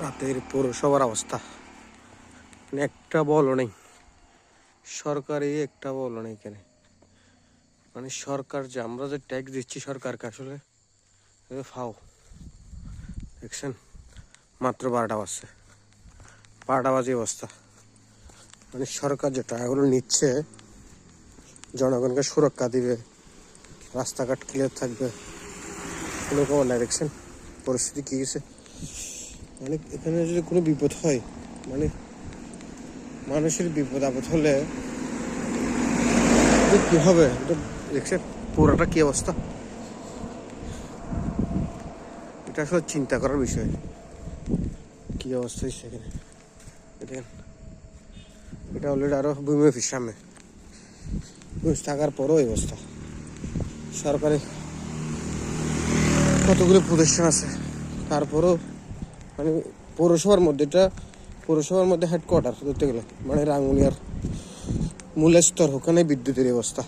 রাতের পৌরসভার অবস্থা মানে একটা বলও নেই, সরকারি একটা বলও নেই এখানে। মানে সরকার যে আমরা যে ট্যাক্স দিচ্ছি সরকারকে আসলে ফাও দেখছেন। মাত্র 12টা বাজছে, 12টা বাজে অবস্থা। মানে সরকার যে টাকাগুলো নিচ্ছে জনগণকে সুরক্ষা দিবে, রাস্তাঘাট ক্লিয়ার থাকবে, কোনো খবর নাই। দেখছেন পরিস্থিতি কী গেছে। মানে এখানে যদি কোনো বিপদ হয়, মানে মানুষের বিপদ আপদ হলে কি হবে এটা দেখছেন পুরাটা কি অবস্থা। এটা আসলে চিন্তা করার বিষয়, কি অবস্থা সেখানে দেখেন। এটা অলরেডি আরো ভূমি অফিস সামনে থাকার পরও এই অবস্থা। সরকারি কতগুলো প্রতিষ্ঠান আছে, তারপরও মানে পৌরসভার মধ্যে, এটা পৌরসভার মধ্যে হেডকোয়ার্টার ধরতে গেলে মানে রাঙ্গুনিয়ার মূল স্তর, ওখানে বিদ্যুতের অবস্থা।